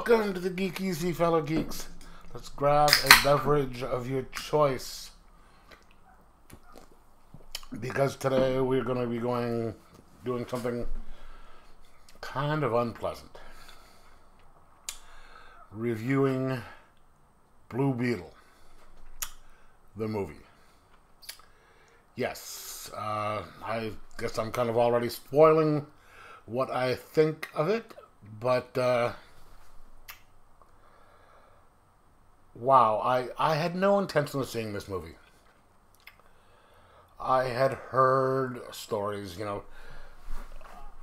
Welcome to the Geek Easy, fellow geeks. Let's grab a beverage of your choice, because today we're going to be doing something kind of unpleasant. Reviewing Blue Beetle, the movie. Yes, I guess I'm kind of already spoiling what I think of it, but wow, I had no intention of seeing this movie. I had heard stories,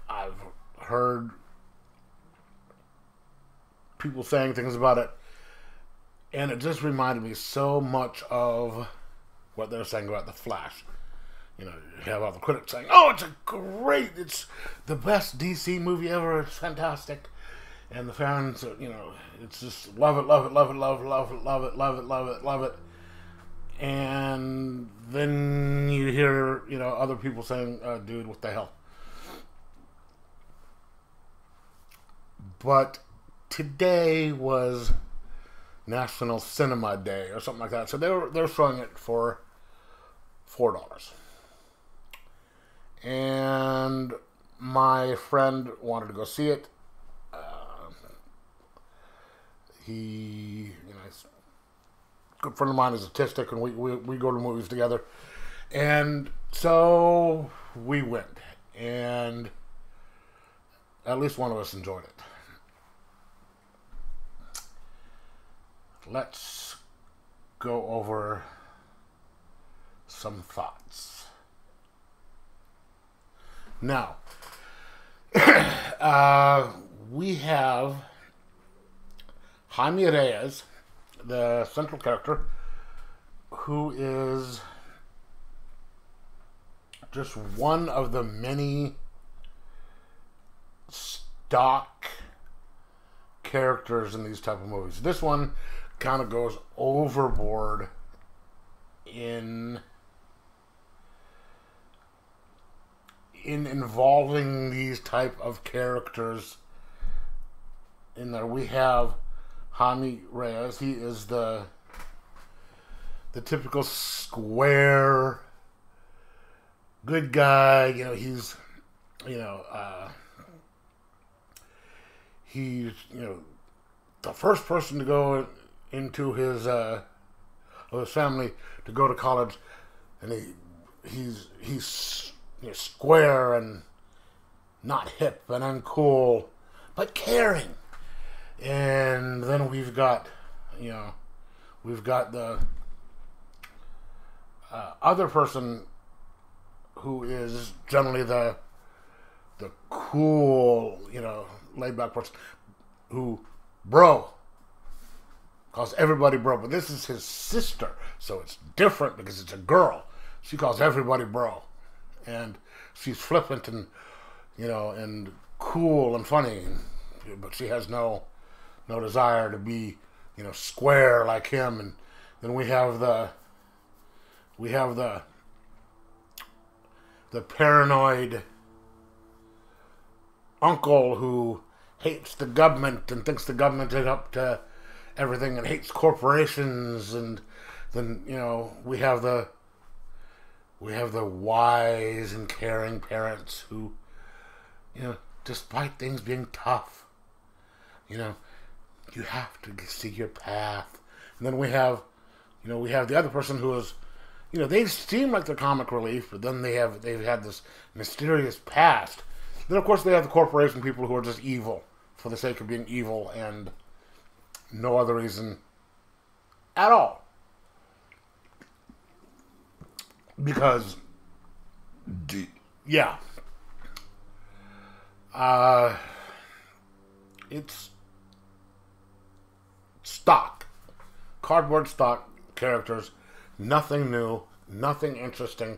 I've heard people saying things about it, and it just reminded me so much of what they're saying about The Flash. You have all the critics saying, "Oh, it's the best DC movie ever. It's fantastic." And the fans, it's just love it, love it, love it, love it, love it, love it, love it, love it, love it. And then you hear, other people saying, "Dude, what the hell?" But today was National Cinema Day or something like that, so they're showing it for $4. And my friend wanted to go see it. He's a good friend of mine, is autistic, and we go to movies together. And so we went, and at least one of us enjoyed it. Let's go over some thoughts. Now, we have Jaime Reyes, the central character, who is just one of the many stock characters in these type of movies. This one kind of goes overboard in involving these type of characters in there. We have Jaime Reyes. He is the typical square good guy. He's the first person to go into his family to go to college, and he's square and not hip and uncool, but caring. And then we've got the other person who is generally the cool, laid back person who calls everybody bro. But this is his sister, so it's different because it's a girl. She calls everybody bro. And she's flippant and and cool and funny, but she has no desire to be square like him. And then we have the paranoid uncle who hates the government and thinks the government is up to everything and hates corporations. And then we have the wise and caring parents who, despite things being tough, you have to see your path. And then we have the other person who is, they seem like they're comic relief, but then they've had this mysterious past. Then of course they have the corporation people who are just evil for the sake of being evil and no other reason at all. Because, it's stock, cardboard stock characters, nothing new, nothing interesting.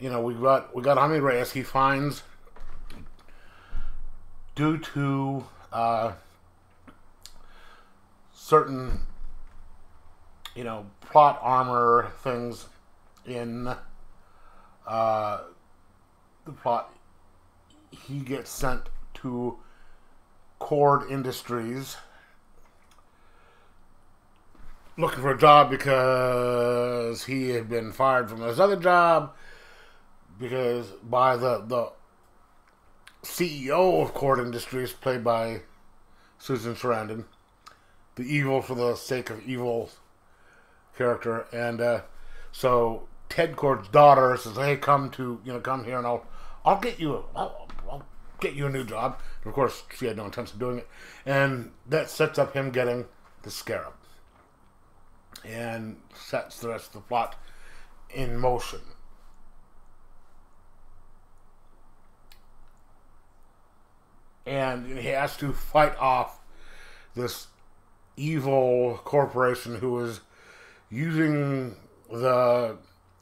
We got Jaime Reyes. He finds, due to certain plot armor things in the plot, he gets sent to Cord Industries looking for a job because he had been fired from his other job because by the CEO of Court Industries, played by Susan Sarandon, the evil for the sake of evil character, and so Ted Kord's daughter says, "Hey, come here, and I'll get you I'll get you a new job." And of course, she had no intention of doing it, and that sets up him getting the scarab, and sets the rest of the plot in motion. And he has to fight off this evil corporation who is using the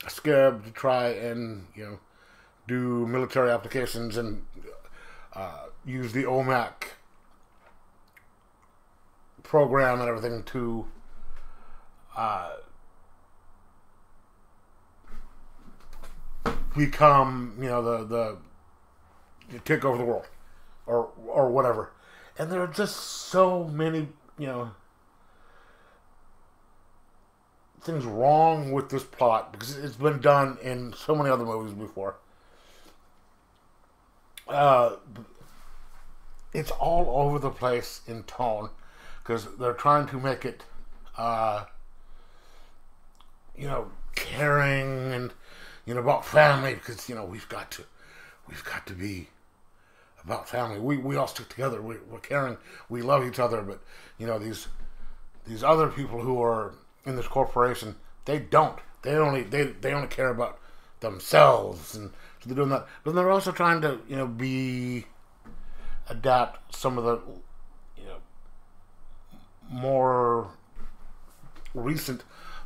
scarab to try and do military applications and use the OMAC program and everything to become the take over the world or whatever. And there are just so many things wrong with this plot because it's been done in so many other movies before. It's all over the place in tone because they're trying to make it caring and about family because we've got to be about family. We all stick together. We're caring. We love each other. But these other people who are in this corporation, they don't. They only care about themselves, and so they're doing that. But they're also trying to adapt some of the more recent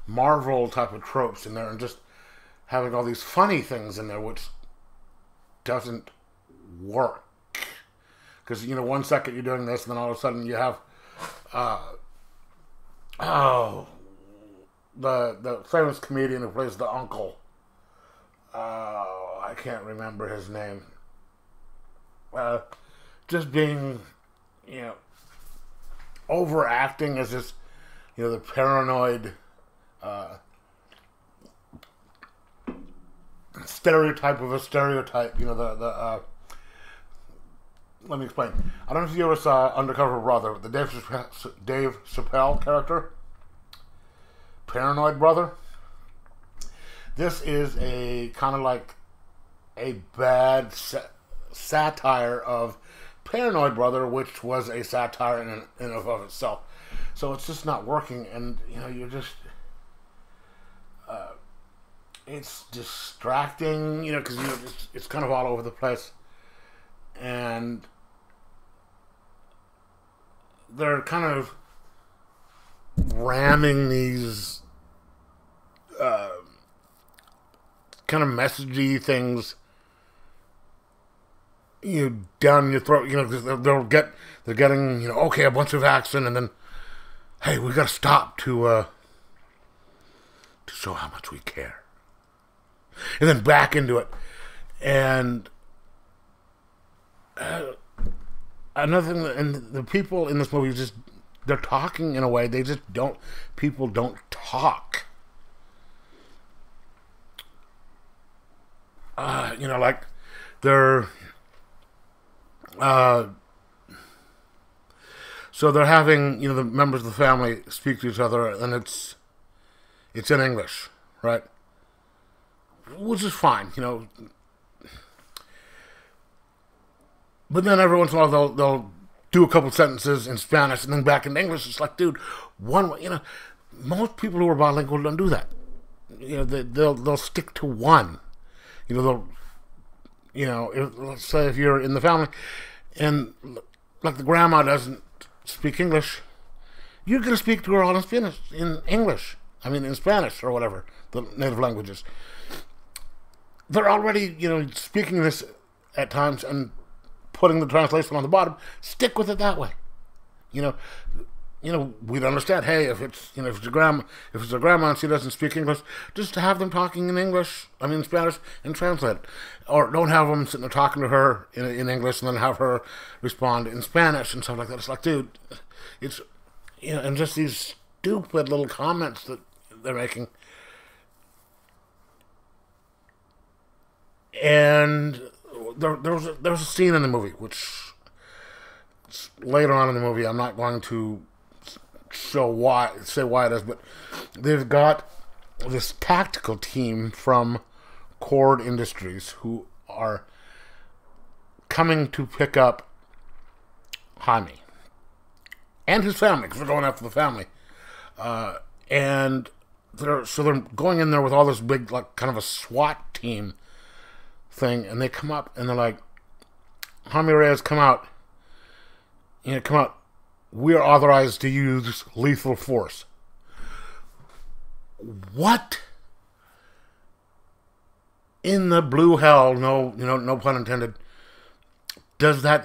Marvel type of tropes in there, and just having all these funny things in there, which doesn't work. Because one second you're doing this, and then all of a sudden you have the famous comedian who plays the uncle. I can't remember his name. Just being overacting as this the paranoid stereotype of a stereotype. Let me explain. I don't know if you ever saw Undercover Brother, the Dave Chappelle character. Paranoid Brother. This is a kind of like a bad satire of Paranoid Brother, which was a satire in and of itself. So it's just not working, and you're just it's distracting, because it's kind of all over the place, and they're kind of ramming these kind of messagey things down your throat. They're getting okay, a bunch of action, and then hey, we got to stop to show how much we care, and then back into it. And another thing, and the people in this movie they're talking in a way people don't talk. Like they're so they're having the members of the family speak to each other, and it's in English, right? Which is fine, But then every once in a while they'll do a couple sentences in Spanish and then back in English. It's like, dude, most people who are bilingual don't do that. They'll stick to one. Let's say if you're in the family and like the grandma doesn't speak English, you're gonna speak to her all in Spanish, in Spanish or whatever the native languages. They're already speaking this at times and putting the translation on the bottom. Stick with it that way. We'd understand. Hey, if it's a grandma and she doesn't speak English, just to have them talking in Spanish, and translate it. Or don't have them sitting there talking to her in English and then have her respond in Spanish and stuff like that. It's like, dude, it's and just these stupid little comments that they're making. And there was a scene in the movie, which later on in the movie, I'm not going to say why it is, but they've got this tactical team from Cord Industries who are coming to pick up Jaime and his family, because they're going after the family. And they're going in there with all this big, like, kind of a SWAT team thing, and they come up and they're like, Jaime Reyes, come out. Come out. We are authorized to use lethal force. What in the blue hell, no pun intended, does that?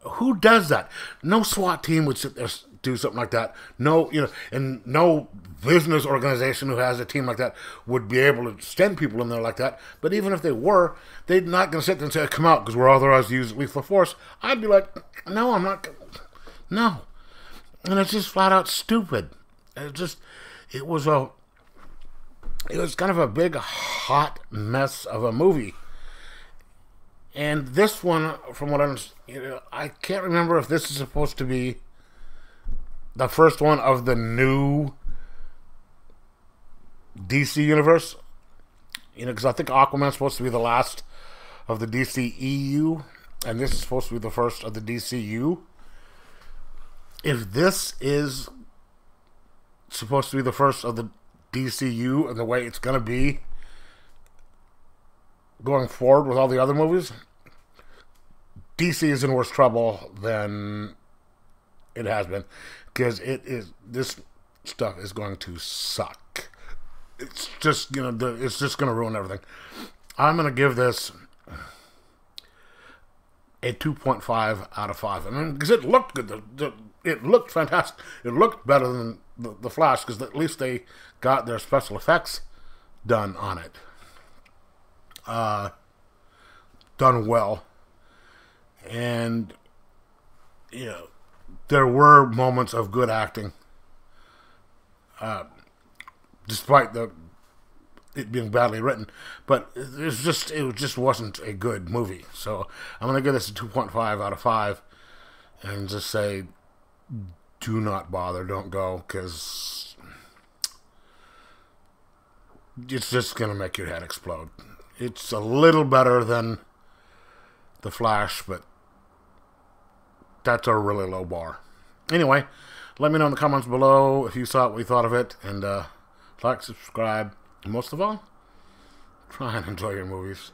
Who does that? No SWAT team would sit there do something like that. No, and no business organization who has a team like that would be able to send people in there like that. But even if they were, they're not going to sit there and say, come out because we're authorized to use lethal force. I'd be like, no, I'm not. No. And it's just flat out stupid. It was kind of a big, hot mess of a movie. And this one, from what I understand, I can't remember if this is supposed to be the first one of the new DC universe. Because I think Aquaman's supposed to be the last of the DCEU, and this is supposed to be the first of the DCU. If this is supposed to be the first of the DCU and the way it's going to be going forward with all the other movies, DC is in worse trouble than it has been, because this stuff is going to suck. It's just it's just going to ruin everything. I'm going to give this a 2.5 out of 5. I mean, because it looked good. It looked fantastic. It looked better than the Flash, because at least they got their special effects done on it. Done well. And, there were moments of good acting. Despite it being badly written. But it just wasn't a good movie. So I'm going to give this a 2.5 out of 5. And just say, do not bother, don't go, because it's just going to make your head explode. It's a little better than The Flash, but that's a really low bar. Anyway, let me know in the comments below if you saw it, what you thought of it, and like, subscribe, and most of all, try and enjoy your movies.